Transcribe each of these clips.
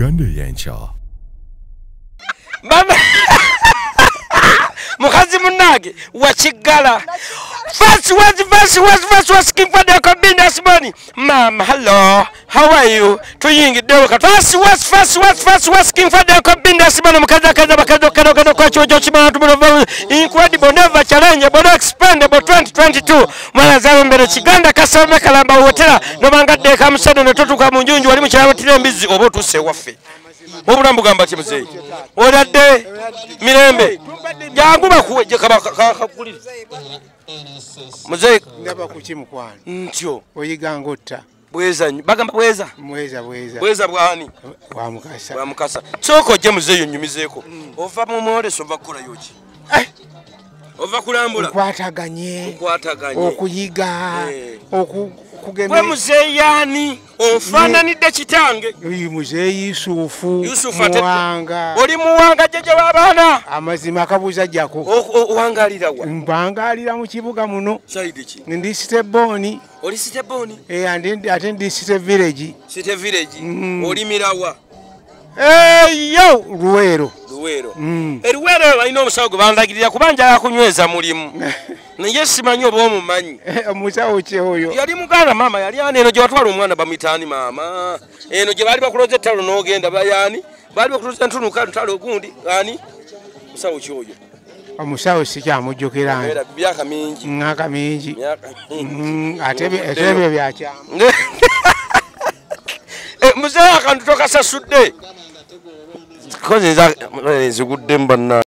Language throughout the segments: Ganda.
Uganda y'enkya. Mama mukazi munage wachigala first was king for the business money. Mama, hello, how are you? Tuyingiddewo first was king for the business money. Mukaza kwa chojo chibantu muno incredible never challenge but expandable 2022 mwana zawe mbere kiganda kasome kalamba hotela no bangadde kamusado ne totuka munjunju wali mukyawatira embizi obo tuse waffe obulambu gamba kimuzeyi odadde mirembe jangu bakuwe kakulira muzeyi ndaba kukimukwano ntyo oyiga ngotta bweza bagamba bweza bweza bwani wa mukasa soko je muzeyi nyumizeeko ova mu mwoleso ova kukola yoki ova kulambula kwataganye okuyiga okugenda we muzeyi yani onfananidde kitange uyu muzeyi Yusufu muwanga oli muwanga jeje w'abaana amazima akabuza jjako owangalira wa mbangalira mu kibuga muno saidi ki ndi Siteboni oli Siteboni ate ndi Site village oli mirawa yo Luwero Luwero balina omusawo gwe bandagirira kubanja yakunyweza mulimu naye simanyi oba omumanyi omusawo kye oyo yali muganda mama yali ani eno gye watwala omwana bamitaani mama eno gye baali bakuloza ettalo n'ogenda bayani baali bakuloza ntunuka ntalo ogundi ani musawo ki oyo omusawo sikyamujjukira myaka mingi ate ebyo byakyamu muzeeyi akantu tokasasudde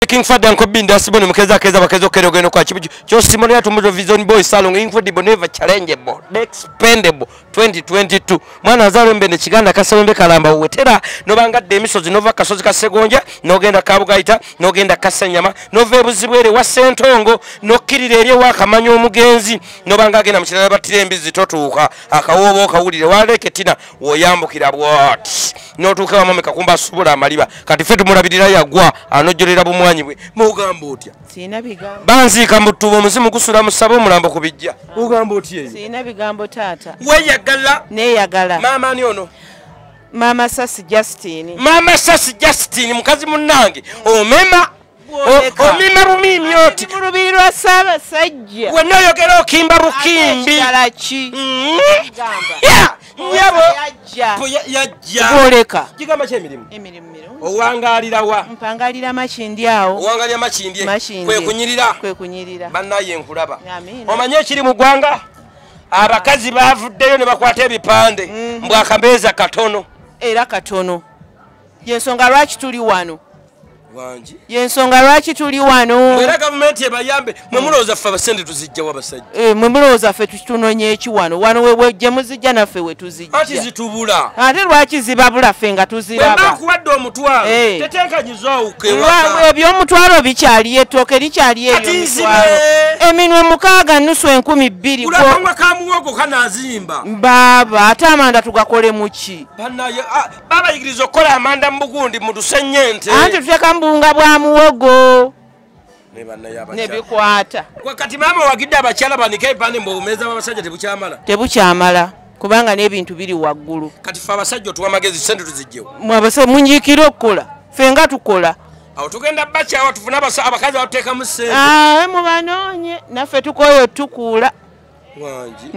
King Father and Kobinda Simon Mukeza Bakezo Kerogeno kwa chibu cho Simon ya tumuzo Vision Boy Salon incredible never challengeable expendable 2022 mwana azalo mbende kiganda kasawembe kalamba uwetera no bangadde emisozi nova kasozi kasegonja nogenda kabugaita nogenda kasanyama nove buzibwere wa sentongo nokirira eri wakamanyo omugenzi no bangagenda mu kirala batire embizi totuuka akawobo kawulire waleketina woyambukira bwati notuuka wamame kakumba subula amaliba kati fetu mulabirira yagwa anojolera bumwanyi bwe mugamba otya sina bigambo banzika mutubo muzimu kusula musabo mulambo kubijja ugamba otya eyo sina bigambo tata weyagala neyagala mama ani ono mama Sasi Justin mukazi munnange omema omima bumimi oti mulubirwa Ssaabasajja wena oyogera okimba bukimbi alaki nyabo yajja oleka kigamba ky'emirimu owangalira wa mpangalira makindi awo owangalira makindi kwe kunyirira bannaye enkulaba omanye ekiri mu ggwanga abakazi bavuddeyo ne bakwata ebipande mbwakameeza katono era katono yensonga lwaki tuli wano wanji yensonga lwaki tuli wano era gavumenti ebayambe mwe mulowooza ffe abasente tuzijja wabasajja mwe mulowooza ffe tutunonye eki wano wegye muzijja naffe we tuzijja ati zitubula ate lwaki zibabula ffe nga tuziraba bakuwadde omutwalo teteekanyiza owuka ewaka ebyomutwalo bikyali ettooke likyali ebyomutwalo eminwe 6 nusu 2,000 kulabangwa ka muwogo kanazimba baba ate amanda tugakole muki bannaye babayigiriza okukola amanda mu bugundi mu lusennyente anti tuteka mbunga bwa muwogo ne bikwata kati maama wagidde abakyala banike ebipande mb'obumeza b'abasajja tebukyamala kubanga n'ebintu biri waggulu kati ffe abasajja otuwa amagezi sente tuzijjewo mwabase munyiikira okukola ffe nga tukola awo tugenda bakyawa tufune abakazi batuteekamu sente mubanoonye naffe tukoyo tukuula wangi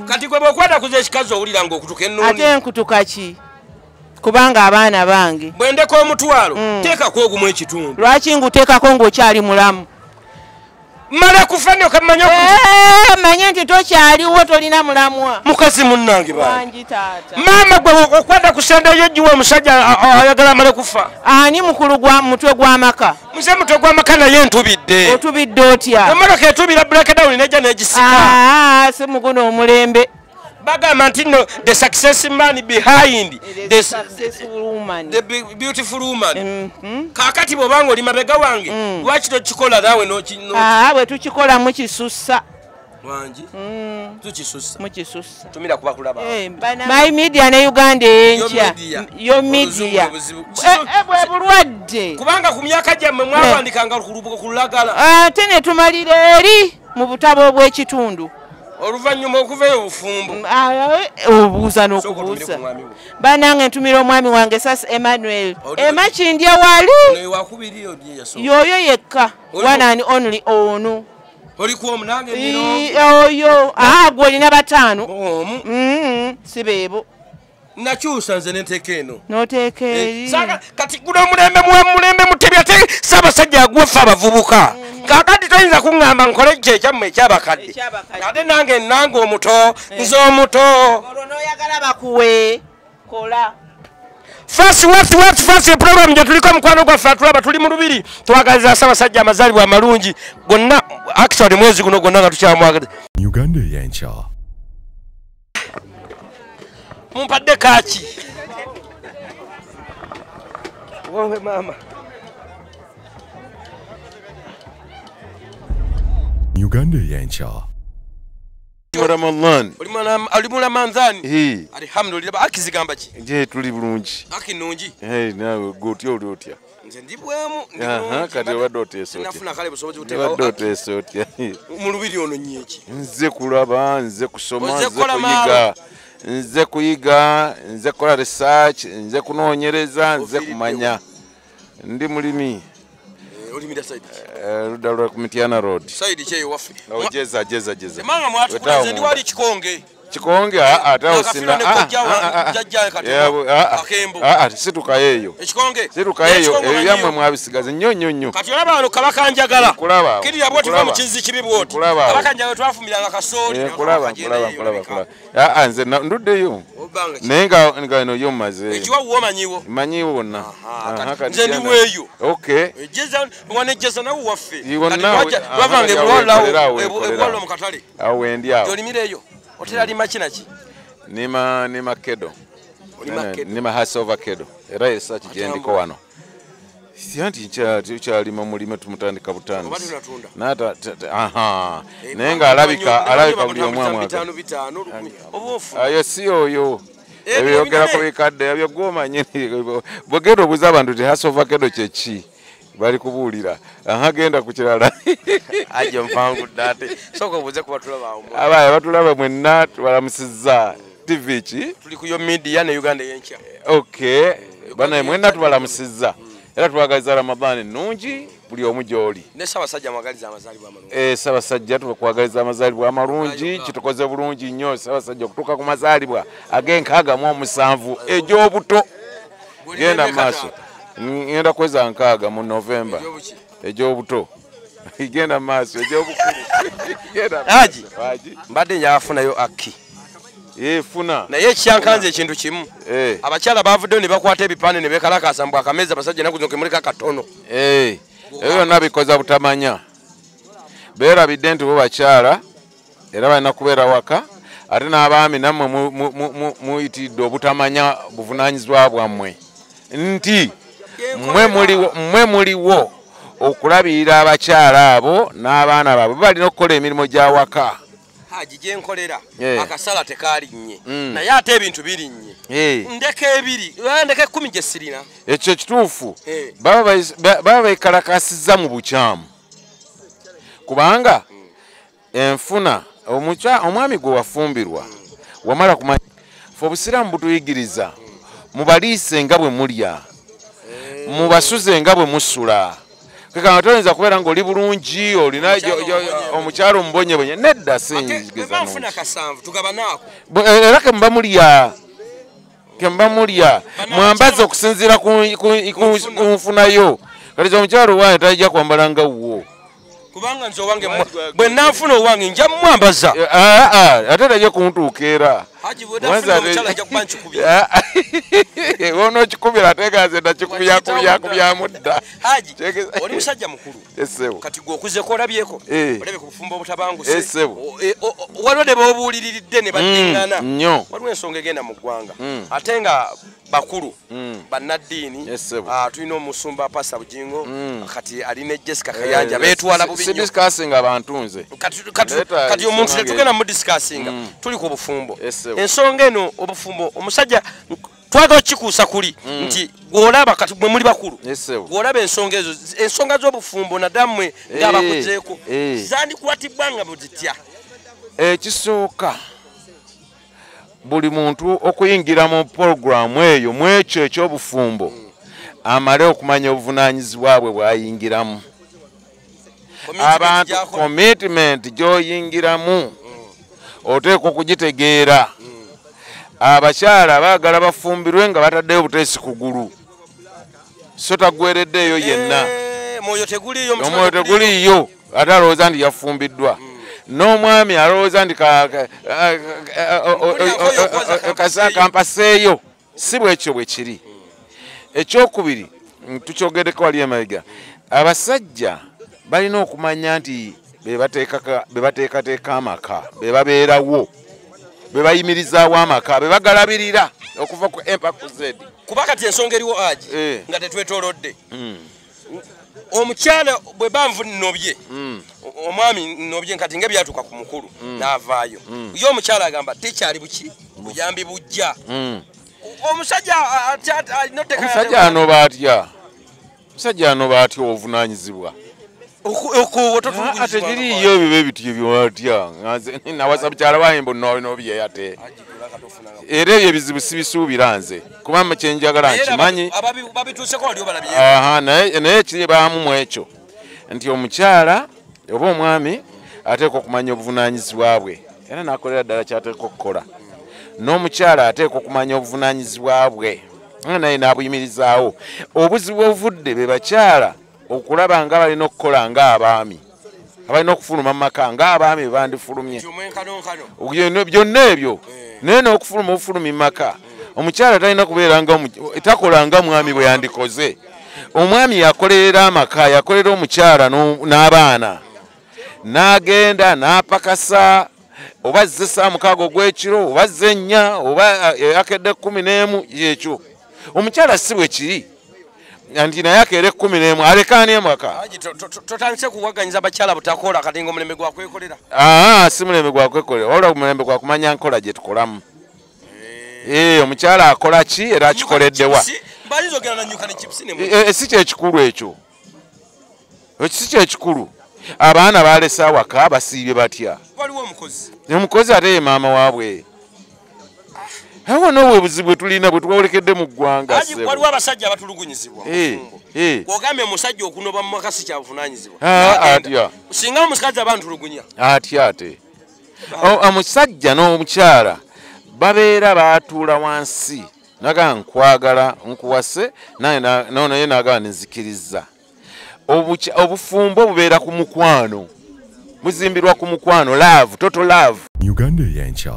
kati gwe bw'okwata kuza ekikazi owulira ng'okutuka ennuuni ate enkutuka ki kubanga abaana bange bwendeka omutwalo teekako ogumu ekitundu lwaki nguteekako ng'okyali mulamu mala kufa nyo kamanya manye nti tokyaliwo tolina mulamwa mukazi munnange bangi taata maama gwe okwata kusenda yejiwa omusajja ayagala amale kufa ani mukulu gwa mutwe gw'amaka muze mutwe gw'amaka naye ntubidde otubidde otya emotoka etubira breakdown nejja negisika si muguno omulembe bagamba nti no the success man behind the beautiful woman kakati bw'obanga oli mabega wange lwaki tokikola naawe bwe tukikola mukisussa wangi tukisussa mukisussa tumira kuba kulaba my media ne Uganda enkya yo media bwe bulwadde kubanga ku myaka gyammwe mwawandikanga ku lulagala ate ne tumalira eri mu butabo bw'ekitundu Oluvannyuma okuvayo obufumbo. Obuuza n'okubuuza. Banange ntumira omwami wange Sasa Emmanuel. Emakindya wali. Yoyo yekka. One and only ono. Olikuwa omunange nino. Oyo. Gwe olina bataano. Sibeebo. Nakyusa nze nenteeka eno. Noteeka eri. Kati guno omulembe mutebya te Ssaabasajja agwefa abavubuka. Kakati toyinza kuŋŋamba nkole kye ekyammwe ekyabakadde. Ate nange omuto nze omuto. Olwo n'oyagala bakuwe kola. First program gye tuliko mukwano gwaffe atulaba tuli mu lubiri twagaliza Ssaabasajja amazaalibwa amalungi gonna actually mwezi guno gonna nga tukyamwagala. Uganda y'enkya. Mumpadde kaaki. Wowe mama. Uganda y'enkya. Ramadan. Oli mu Ramadhan. Alhamdulillah. Akizigamba ki? Je tuli bulungi. Akinungi. Nawe gotya oli otya? Nze ndi bwemu. Kati obadde oteesa otya? Nafuna kale busobozi buteekawo. Obadde oteesa otya? Mu lubiri ono nnyeki. Nze kulaba, nze kusoma, nze kuyiga. Nze kuyiga, nze kukola research, nze kunoonyereza, nze kumanya. Ndi mulimi. Olimira side. Ludda lwa Kumitiana Road. Side kye waffe. Jeza. Manga mwatukuza nze ndi wali Kikonge. Kikonge ate osina situkayeeyo situkayeeyo ebyamwe mwabisigaze nnyo kati olaba wano kabaka njagala kirira bwoti va mu kizi kibi bwoti kabaka njagala twafumiranga kasooli kulaba nze nduddeyo naye nga eno yo mmaze ekiwawu omanyiwo manyiwo wonna nze ndi weeyo wanejeza nawe waffe lwavanga ebulwalawo mu katale awo wendi awo olimireeyo otera lima kinaki nima kedo nima hasova kedo era research gyendiko wano siyanti kyalima mulime tumutandika butandisi nata naye nga alabika buli omu amwaka ayo si oyo ebyogera ku bikadde ebyo gwomanyi bwegenda obuuza abantu ti hasova kedo kyeki bali kubuulira genda ku kirala aje mpangudde ate sooka obuuze ku batulaba awo abaye batulaba mwenna tubalamusizza TV ki tuli ku yo media ne Uganda y'enkya okay bana mwenna tubalamusizza era twagaliza Ramadhan nnungi buli omu gy'oli ne Ssaabasajja mwagaliza amazaalibwa amalungi Ssaabasajja tukwagaliza amazaalibwa amalungi kitukoze bulungi nnyo Ssaabasajja okutuuka ku mazaalibwa ag'enkaaga mu omusanvu egy'obuto genda maaso ngenda kweza nkaaga mu November egy'obuto igenda maaso egy'obukulu haji mbadde nyafunayo aki funa naye ekyankanze ekintu kimu abakyala bavuddeyo ne bakwata ebipande ne bekalakasa mbw akameza abasajja naku zino kemuleka katono ebyo byonna bikoza butamanya beerabidde nti bo bakyala era balina kubeera waka ate n'abaami nammwe muyitiridde obutamanya buvunaanyizibwa bwammwe nti mmwe muliwo okulabirira abakyala abo n'abaana baabwe balina okukola emirimu gya waka haji gyenkolera akasala tekalinnye naye ate ebintu birinnye ndeka ebiri ndeka 10 gye sirina ekyo kituufu baba bekalakasizza mu bukyamu kubanga enfuna omwami gwe wafumbirwa wamala kumanya fe obusiraamu butuyigiriza mubaliise nga bwe mulya mubasuze nga bwe musula kekanga toyinza kubeera ng'oli bulungi olina omukyalo omubonyebonye nedda sinjigeza era kemuba mulya mwambaze okusinziira ku nfunayo kati omukyalo owange tajja kwambala nga wwo kubanga nze owange bwe nanfuna owange nja mwambaza ate tajja kuntuuka era ono kikubira ategaze ndakikubyamu dda oli musajja mukulu kati gwe okuzeko olabyeko olabye ku bufumbo obutabanguse waliwo ne boobuuliriridde ne baddiŋŋana waliwo ensonga egenda mu ggwanga ate nga bakulu bannaddiini tulina omusumba Pasa Bujingo kati alina Jessica Kayanja beetwala bubi nnyo sidisikasinga abantu nze kati omuntu tetugenda mu disikasinga tuli ku bufumbo ensonga eno obufumbo omusajja twagala kikuusa kuli nti gwolaba kati mwe muli bakulu gwolaba ensonga ezo ensonga z'obufumbo nadammwe ng'abakuzeeko zandikwatibwa nga buzitya ekisooka buli muntu okuyingira mu programu eyo mwekyo eky'obufumbo amale okumanya obuvunaanyizibwa bwe bwayingiramu abantu commitment gy'oyingiramu oteekwa okugitegeera abakyala baagala bafumbirwe nga bataddeyo buteesi kugulu so tagwereddeeyo yenna omwoyo teguliiyo ate alowooza nti yafumbiddwa n'omwami alowooza nti kampaseeyo si bwekyo bwe kiri ekyokubiri tukyogereko wali emabega abasajja balina okumanya nti be bateekateeka amaka be babeerawo be bayimirizaawo amaka be bagalabirira okuva ku empa ku zedi kuba kati ensonga eriwo aji nga tetwetoolodde omukyala bwe banvu nnobye omwami nnobye nkati ng'ebyatuuka ku mukulu n'avaayo ye omukyala agamba tekyali buki buyambi bujja omusajja anoba atya omusajja anoba atya obuvunaanyizibwa ate kiriyo ebiba ebityo byatya nawasa mukyala wange mbonobye ate era ebyo ebizibu sibisuubira nze kubanga kyenjagala nkimanyi naye kiribaamu mu ekyo nti omukyala oba omwami ateekwa okumanya obuvunaanyizibwa bwe era nakolera ddala kyateekwa okukola n'omukyala ateekwa okumanya obuvunaanyizibwa bwe naye n'abuyimirizaawo obuzibu obuvudde be bakyala okulaba nga balina okukola ng'abaami abalina okufuluma mu maka ng'abaami bwe bandifulumye byonna ebyo naye n'okufuluma obufulumi mu maka omukyala talina kubeera takola nga mwami bwe yandikoze omwami yakolerera amaka yakolera omukyala n'abaana n'agenda n'apakasa oba azze saa 6 gw'ekiro oba azze 4 oba yakedde 11 yekyo omukyala si bwe kiri nti naye akeere 11 alekaani emwaka totandise kuwaganyiza abakyala butakola kati nga omulembe gwakwekolera si mulembe gwakwekolera wabula mulembe gwakumanya nkola gye tukolamu omukyala akola ki era akikoleddewa si kyekikulu ekyo si kyekikulu abaana balese awaka basiibye batya omukozi ate ye maama waabwe awo n'obwe buzibu bwe tulina bwe twawolekedde mu ggwanga waliwo abasajja abatulugunyizibwa ogambye omusajja okunoba mu maka si kyabuvunaanyizibwa atya singa omusikazi aba ntulugunya atya ate omusajja n'omukyala babeera baatuula wansi naga nkwagala nkuwase naye naagala nenzikiriza obufumbo bubeera ku mukwano buzimbirwa ku mukwano love total love Uganda y'enkya.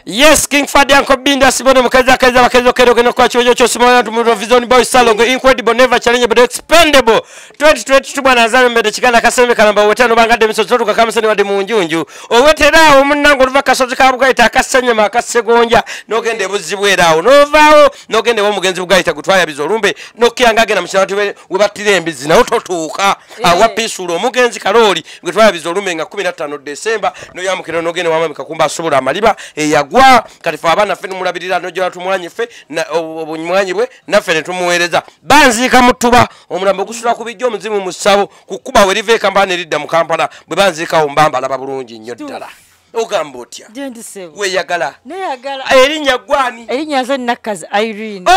Yes, King Fadi Uncle Binda Simone Mukaiza Kaiza Bakaizo Kero Keno kwa Chojo Chosimona Tumuto Vision Boy Salongo Incredible Never Challenge but Expendable 2022 bwana Azame mbede chikana kasembe kalamba wetano bangade misozotu kakamusani wadi munjunju owetera omunango luva kasozi kabugaita akasenya makasegonja nogende buzibwerawo novaawo nogende womugenzi bugaita gutwaya bizolumbe nokiyangage na mshiratu webatire embizi na ototuuka awapisulo omugenzi kaloli gutwaya bizolumbe nga 15 December no yamukiro nogende wamami kakumba asubula amaliba gwa katifa abana fene mulabirira nojola tumwanye fe na obunywanye bwe naffe ne tumuweereza banzika mutuba omulambo gusula ku bijjo muzimu musabo kukuba werive kambane lidda mu Kampala bwe banzika ombamba laba bulungi nnyo ddala ogamba otya we yagala ne yagala erinnya gwani erinnya zo nakazi Irene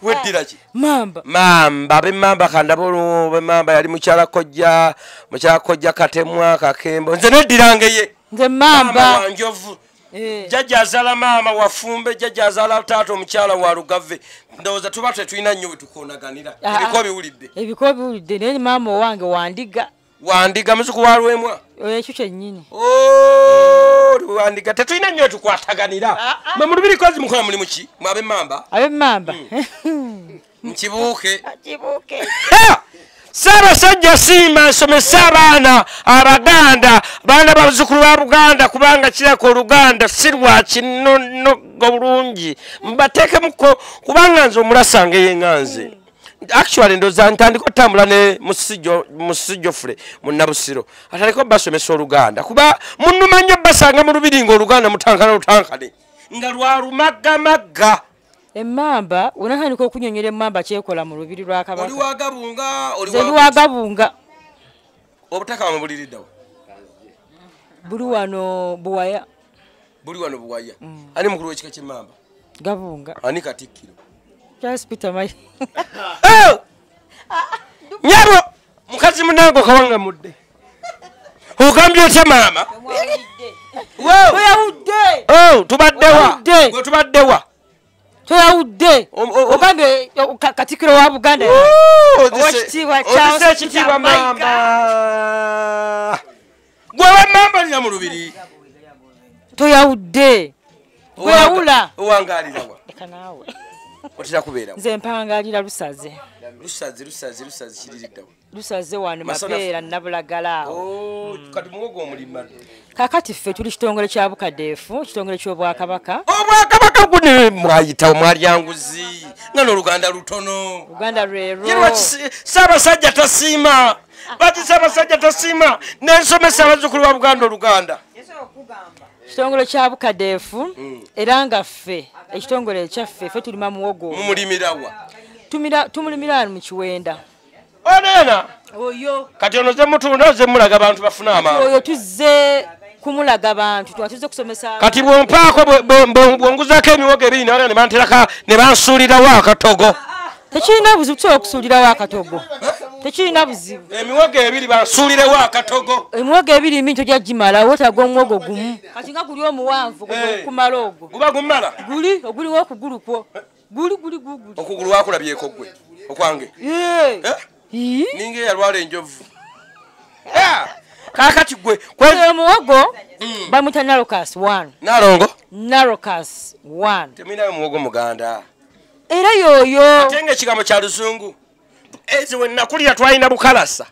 weddira ki mamba be mamba kandabolo be mamba yali mukyala kojja katemwa kakembo nze neddirangeye nze mamba wanjovu jajja azala mama wafumbe jajja azala taata omukyala wa Lugave ndowooza tuba tetulina nnyo betukonaganira ebiko biwulidde naye mama owange wandiga musuku walwemwa ekyo kyennyini wandiga tetulina nnyo tukwataganira mwe mu lubiri kozi mukola mulimu ki mwabe mamba nkibuuke Sarasajja Sima nsomesa abaana Abaganda baana bazukulu ba Buganda kubanga kirako Oluganda sirwa kinno bulungi mbateeke muko kubanga nze omulasange yenganze actually ndoza ntandiko tambula ne musijo fre munnabusiro ataliko basomesa Oluganda kuba munnumanya basanga mu lubiri ngo Oluganda mutankane nga lwalumaga Emamba unahanika okunyonyera emamba kyekola mu lubiri lwa Kabaka. Oli wagabunga. Obutaka wamubuliriddawo. Buli wano Buwaya. Buli wano Buwaya. Ani mukulu w'ekika ky'emmamba? Gabunga. Ani Katikkiro? Charles Peter Mai. Nyabo mukazi munango kawanga mudde. Ogambye otya maama? Toyawudde. Oh, tubaddewa. Gwe tubaddewa. Toyawudde. Ogambye Katikkiro wa Buganda. Owekitiibwa Charles Peter Mayiga. Gwe wamambalira mu lubiri. Toyawudde. Weyawula. Owangalirawa. Leka naawe. Otera kubeerawo. Nze mpangalira Lusaze. Lusaze kiririddawo. Lusaze wano Mapeera Nabulagala. Oh, kati muwogo omulima. Kakati ffe tuli kitongole kya Bukadeefu, kitongole ky'Obwakabaka. Obwakabaka gune mwayitawo mwalyanguzi. Nga n'Oluganda lutono. Uganda lwero. Ssaabasajja tasiima. Bati Ssaabasajja tasiima. N'ensomesa abazzukulu ba Buganda Oluganda. Kitongole kya Bukadeefu era nga ffe ekitongole ekyaffe ffe tulima muwogo. Mumulimirawa. Tumulimira mu Kiwenda. Onena. Oyo. Kati ono ze mutunda ze mulaga abantu bafuna amaanyi. Oyo tuzze kumulaga abantu twatuze kusomesa. Kati bwompaako bwonguzaako emiwogo ebiri naye ne banteraka ne bansuulirawo akatogo. Tekirina buzibu kusobola okusuulirawo akatogo. Tekirina buzibu. Emiwogo ebiri bansuulirewo akatogo. Emiwogo ebiri mingi tojja gimala wetaaga omwogo gumu. Kati nga guli omuwanvu kumala ogwo. Guba gumala? Oguliwo okugulu kwo. Guli. Okugulu wakulabyeko gwe. Okwange. Ninga eyalwala enjovu. Kakati gwe omuwogo bamuta Narocas 1. Nalongo? Narocas 1. Teminayo muwogo Muganda. Era yoyo. Ate ng'ekigambo kya Luzungu. Ezi we nakulira twalina Bukalasa.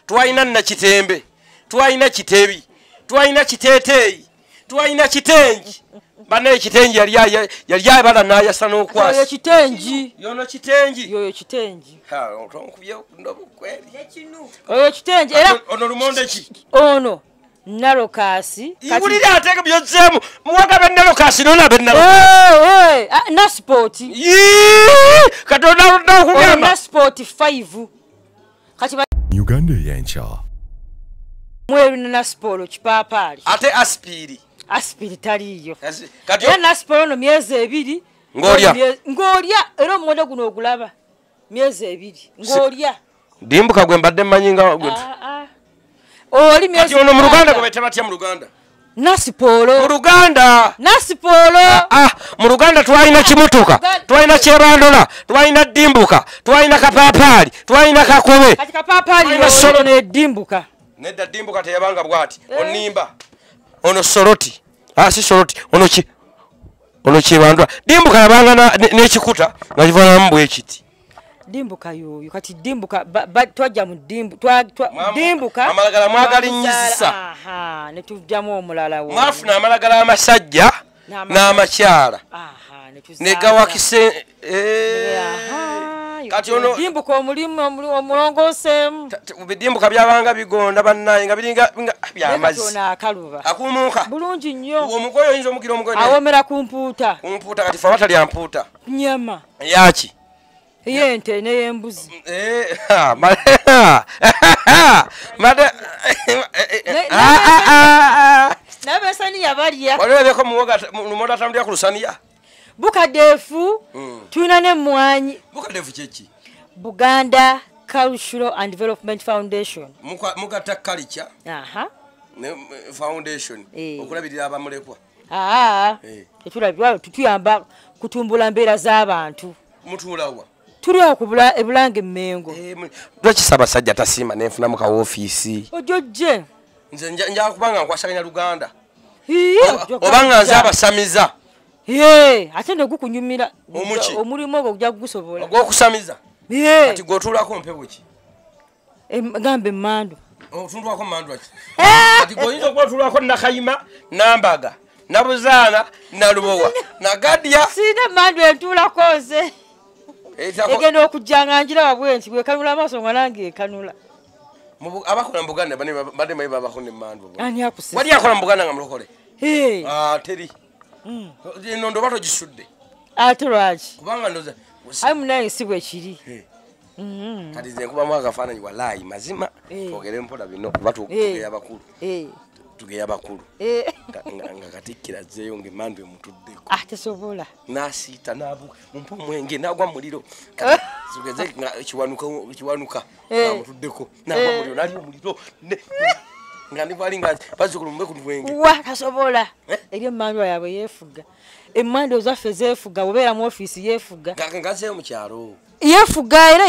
Twalina Nakitembe. Twalina Kitebi. Twalina Kiteeteeyi. Twalina Kitengi. Bana ekitengi yali ayabala n'ayasa n'okwasa. Yoyo Kitengi. Yono Kitengi. Yoyo Kitengi. Otonkubye ndobo kweli. Oyo Kitengi era ono lumonde ki? Ono Narocas. Iwulira ateke byozemu muwaga be Narocas nona be Narocas. Na sport. Katonda okugamba. Na sport 5. Kati Uganda y'enkya. Mweru na sport kipapali. Ate aspiri. Aspiri taliyo. Kati ya na sport no myezi 2. Ngolya era omuwendo guno ogulaba. Myezi 2. Ngolya. Dimbuka gwe mbadde manyinga gwe. Oli myezi. Kati ono mu Luganda gwe batya mu Luganda. Nasipolo. Mu Luganda. Nasipolo. Mu Luganda twalina kimutuka, twalina kyebandola, twalina dimbuka, twalina kapapali, twalina kakobe. Kati kapapali ono ne dimbuka. Nedda dimbuka teyabanga bwati. Onimba. Ono soroti. Si soroti. Ono kyebandola. Dimbuka yabanga n'ekikuta nga kivanamu bwe kiti. Dimbuka yoyo kati dimbuka twajja mu dimbuka amalagala mwagalinyisa. Ne tujjamu omulala wo. Mwafuna amalagala amasajja n'amakyala. Ne gawakise kati ono dimbuka omulimu omulongoseemu. Bidimbuka byabanga bigonda bannaye nga biringa byamazzi. Akumuka. Bulungi nnyo. Omugoyo oyinza omukira omugoyo. Awomera ku mpuuta. Ku mpuuta kati fa talya mpuuta. Nyama. Yaki? Yente n'embuzi. N'abasaniya balya. Waliwo muwogo atambulira ku lusaniya. Bukadeefu tulina n'emmwanyi. Bukadeefu kyeki? Buganda Cultural and Development Foundation. Mugata culture foundation okulabirira abamulekwa. Tetulabirwa tutuyamba kutumbula mbeera z'abantu. Mutuulawa? Tuli okubula ebulange Mmengo. Lwaki Ssaabasajja tasiima nenfunamu ka woofiisi? Ojojje. Nze nja kubanga nkwasaganya Luganda. Obanga nze abasamiza. Ate ne gukunyumira. Omulimu ogwo gujja kugusobola. Ogw'okusamiza? Kati gw'otuulako mpewo ki? Gambe emmandu. Otundwako mmandu ki? Kati gw'oyinza okwotuulako Nakayima, Nambaga, Nabuzaana, Nalubowa, Nagadya. Sirina mmandu entuulako nze. Egenda okujjanga njira bwe nti bwekanula amaaso nga nange ekanula. Abakola mu Buganda badde mayiba abakona emmandu. Ani akusesa? Wali akola mu Buganda nga mulokole? Teri. Eno ndo bato gisudde. Ate lwaki? Kubanga ndoza. Ayi munaye si bwe kiri. Kati nze nkubamu akafaananyi walaayi mazima twogere mpola bino kuba tugera abakulu. tugeya bakulu nga Katikkiro zeyo ng'emmandu emutuddeko tesobola n'asiita n'abuka mumpa omwenge n'agwa mu muliro tugeze kiwanuka amutuddeko n'agwa mu muliro n'ali omuliro nga ndibali nga bazzukulu mube ku lwenge tasobola eri emmandwa yaabwe yeefuga emmandwa zaffe zeefuga obeera mu ofiisi yeefuga ngazeyo mu kyalo yeefuga era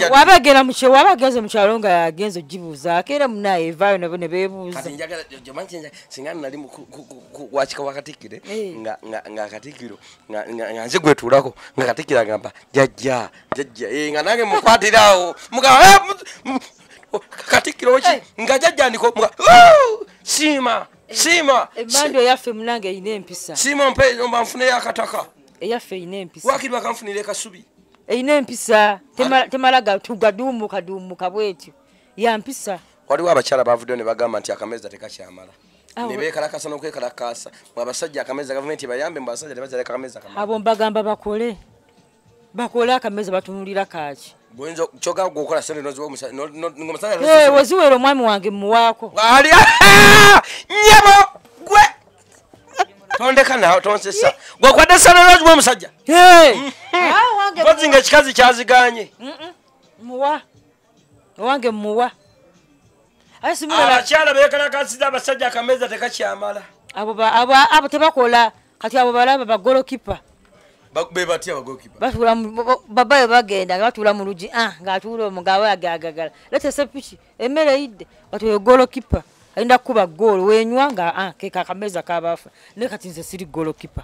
waba agenze mu kyalo nga yagenza ogibuuzaako era munaye evaayo nabo ne beebuuza singa nali wakika wa Katikkiro nga Katikkiro nga nze gwetuulako nga Katikkiro agamba jajja nga nange mukwatirawo Katikkiro ki nga jajjandiko siima emmandwa eyaffe munange eyina empisa siima mpa nfuneyo akataka eyaffe eyina empisa wakiri bakanfunira ekasubi eyina empisa temala gaduumuka bwetyo ya mpisa waliwo abakyala bavuddeyo ne bagamba nti akameza tekakyamala ne beekalakasa n'okwekalakasa abasajja akameza gavumenti bayambe mu basajja tebazaleka akameza kamala abo mbagamba bakole akameza batunulira kaaki bwenzo choka gokola sente noziwo weziwera omwami wange muwaako ali nyebo gwe tondeka nawo tonsesa gwakwadde sente noziwo omusajja bazinga ekikazi kyaziganye muwa owange muwa abakyala beekalakasiza abasajja akameza tekakyamala abo tebakola kati abo balaba bagolokipa bebatya bagokipa batula babaye bagenda batula mu lugi ng'atuula omugawe agagagala letese piki emmere eyidde batuye golokipa ayinda kuba goolo wenywa nga keka akameza kabafa ne kati nze siri golokipa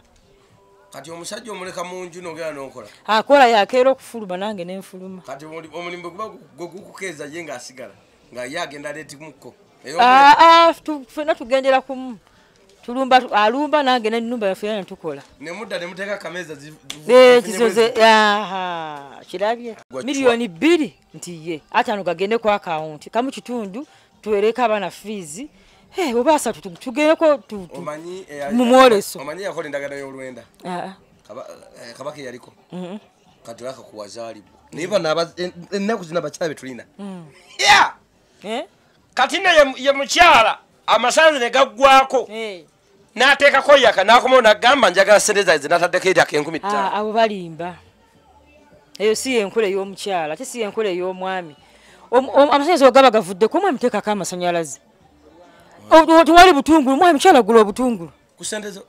kati omusajja omuleka munju nogera n'okola akola yakeera okufuluma nange nenfuluma kati omulimbe guba gukukeeza ye ng'asigala nga ye agenda leeti mukko fena tugendera kumu alumba nange n'ennumba yaffe yana tukola nemudda nemuteeka kameza kizoze kirabye miliyoni 2 nti ye atano gagende ku akawunti kamu kitundu tuwereka abaana fiizi oba 3 tugendeko mu mwoleso omanyi yakola endagano y'olwenda kabaka yaliko kati akakuwazaalibwa naye bano ennaku zino abakyala betulina kati ne ye mukyala amasanzi ne gaggwako n'ateekako yaka n'akomawo n'agamba njagala sente zaize n'ataddeko eryaka 15 abo balimba eyo si yenkola ey'omukyala ate si yenkola ey'omwami amasannyalaze ogaba gavuddeko omwami teekako amasanyalaze tewali butungulu mwami mukyala gula obutungulu ku sente zo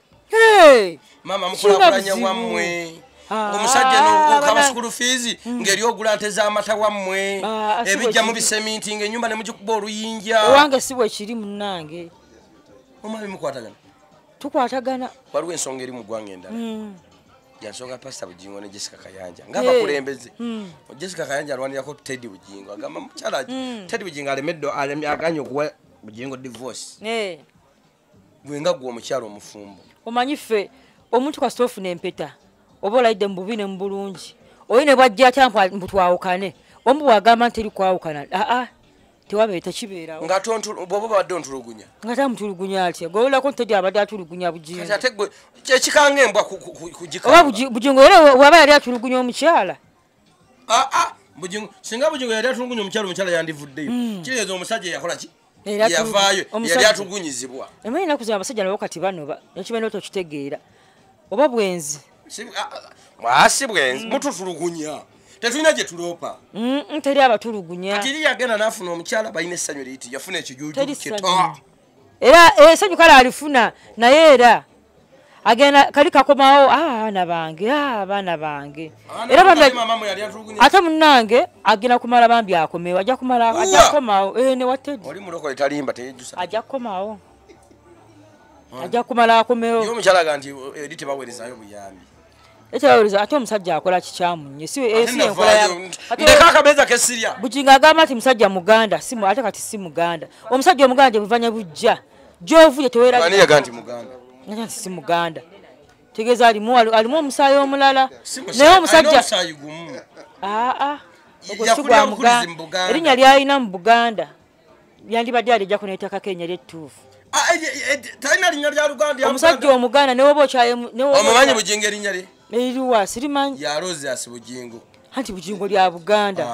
maama mukulakulanya wammwe omusajja n'okukaba school fees ng'eri ogula nte z'amata wammwe ebijja mu biseminti ng'ennyumba ne mugikuba oluyinja owange si bwe kiri munnange omwami mukwatagana tukwatagana waliwo ensonga eri mu ggwanga endala yansonga Pastor Bugingo ne Jessica Kayanja ng'abakulembeze Jessica Kayanja alwanirako Teddy Bugingo agamba mukyala Teddy Bugingo alemedde aganye okuwa Bugingo divorce gwenga gwe omukyala omufumbo omanyi ffe omuntu kasita ofuna empeta oba olayidde mu bubi ne mu bulungi oyi ne bwajja atya mbu twawukane omu bwagamba nti teri kwawukana tewabeere tekibeerawo bw'oba badde ontulugunya nga tamutulugunya atya gololako ntedi abadde atulugunya Bugingo ate gwe kyekikanga embwa kugikanga oba Bugingo era waba yali atulugunya omukyala Bugingo singa Bugingo yali atulugunya omukyala yandivuddeyo kireeza omusajja yakola ki yavaayo yali atulugunyizibwa emanyi ennaku zino abasajja nabo kati bano nekibeera tokitegeera oba bwenzi si bwenzi mututulugunya tetulina gye tuloopa teri abatulugunya kiri yagenda n'afuna omukyala balina essanyu liiti yafuna ekijuju kyeta era essanyu kale alifuna naye era agenda kali kakomawo abaana bange era ate munnange agenda kumala bambi akomewo ajja kukomawo ne watedi oli mulokole talimba teyejusa ajja kukomawo ajja kumala akomewo yo omukyala aga nti eri tebaweerezaayo buyambi ekyawuliza ate omusajja akola kikyamunye ndeka akameeza kesirya Bugingo agamba nti musajja muganda ate kati si muganda omusajja omuganda gye buvanya bujja gy'ovudde teweeraga nti muganda nti si muganda tegeeza alimu omusaayi omulala naye omusajja ogwo si gwa muganda erinnya lyalina mu Buganda lyandibadde alijjako n'ettakako enya ly'ettuufu talina linnya lya Luganda omusajja omuganda newe oba omumanyi Bugingo erinnya lye eriwa sirimanyi ya Roses Bugingo anti Bugingo lya Buganda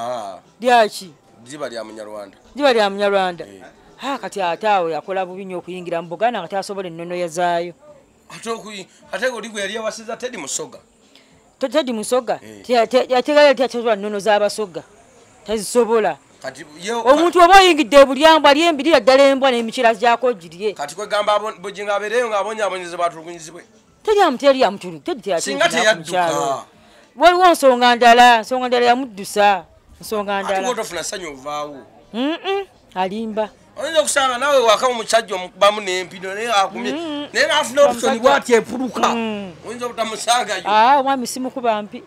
lyaki liba lya Munyarwanda kati ataawe yakola bubi nnyo okuyingira mu Buganda nga tasobola ennono yazaayo. Ate oli yali awasiza Teddy Musoga. Teddy Musoga yategala tasobola nnono z'abasoga tazisobola. Omuntu oba oyingidde bulyambwa lyembirira ddala embwa n'emikira gyako girye. Kati kwegamba Bujingo abeereyo ng'abonyaabonyeze batulugunyizibwe. Teri amutulu singa teyadduka. Waliwo nsonga ndala yamuddusa nsonga ndala. Ati wotofuna ssanyu ovaawo. Alimba. Oyinza okusanga naawe waka omusajja omukubamu n'empino naye akumye naye n'afuna opusoni bw'ati epuluka. Oyinza obutamusaagayo. Omwami simukuba mpi.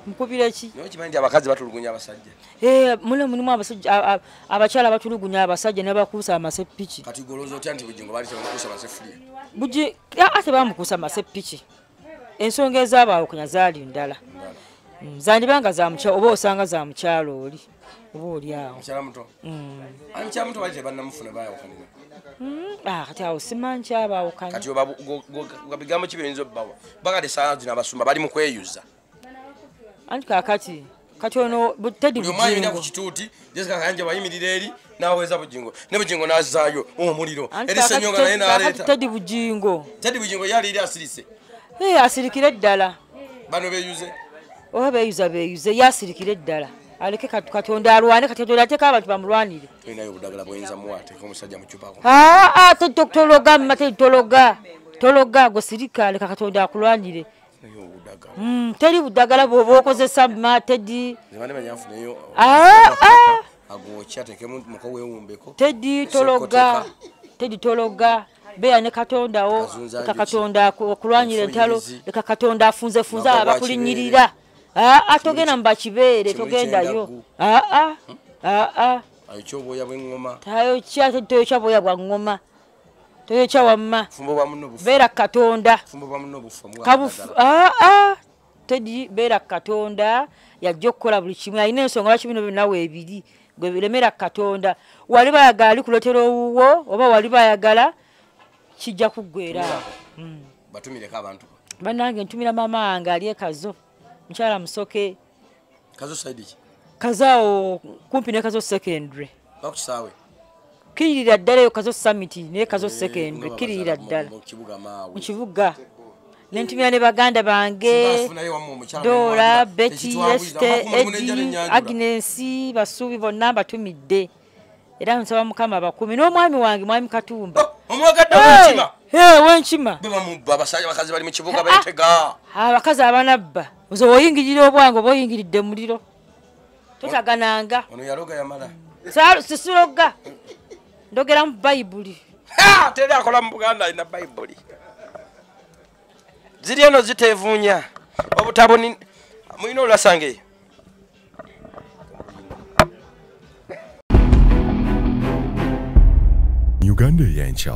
Mukubira ki? Naye okimanyi nti abakazi batulugunya abasajja. Mulimu abasajja abakyala batulugunya abasajja ne bakuusa amaseppiki. Kati golooza otya nti Bujingo baali tebamukuusa amasefuliya? Ate bamukuusa amaseppiki. Ensonga ez'abaawukanya zaali ndala. Zandibanga za mukyalo oba osanga za mukyalo oli. Oba oli awo. Mukyala muto? Ani mukyala muto baali tebannamufuna baawukanira? Kati awo simanyi kyabaawukanya. Kati bigambo ki biyinza obbawa? Bagadde essaawa zino abasumba bali mu kweyuza. Anti kakati ono Teddy Bujingo. Omwami yina ku kituuti, Jessica Kayanja bayimirira eri n'aweeza Bujingo. Ne Bujingo n'azaayo omuliro. Eri Ssenyonga naye n'aleeta. Teddy Bujingo yali asirise. Asirikire ddala. Bano beeyuze. Oba beeyuze yasirikire ddala. Aleke Katonda alwane Katonda ateeka abantu bamulwanire. Olinayo obudagala bw'oyinza muwateeka omusajja mu kyupako. Tologa mate tologa gosirika leka Katonda akulwanire. Teri budagala bw'oba okozesa Teddy. Teddy tologa beya ne Katondawo leka Katonda akulwanire entalo leka Katonda afunze abakulinyirira. Togenda mu bakibeere togendayo. Ayokya bw'eŋŋoma. Toyokya bwoya bwa ŋŋoma. Toyokya wamma. Beera Katonda. Teddy beera Katonda yajja okukola buli kimu. Alina ensonga lwaki bino byonna weebiri gwe biremera Katonda. Wali bayagala alikuleetera owuwo oba wali bayagala kijja kuggweera. Batumireko abantu. Bannange ntumira maama wange ali Kazo. Mukyala Musoke. Kazo side ki? Kazaawo kumpi ne Kazo secondary. Bakisaawe. Kiririra ddala eyo Kazo summit ne Kazo secondary kiririra ddala. Mu kibuga. Nentumira ne baganda bange. Dora, Betty, Esther, Eddie, Agnes, basuubi bonna batumidde. Era nsaba Mukama abakumi n'omwami wange mwami Katumba. Omwagadde w'enkima? W'enkima. Bebamubba abasajja bakazi bali mu kibuga beetega. Abakazi abanabba. Ozo oyingirira obwange oba oyingiridde muliro. Totagananga. Ono yaloga yamala. Sisuloga. Ndogera mu Bayibuli. Teri akola mu Buganda alina Bayibuli. Ziri eno ziteevuunya. Obutabo mulina olasange. Uganda y'enkya.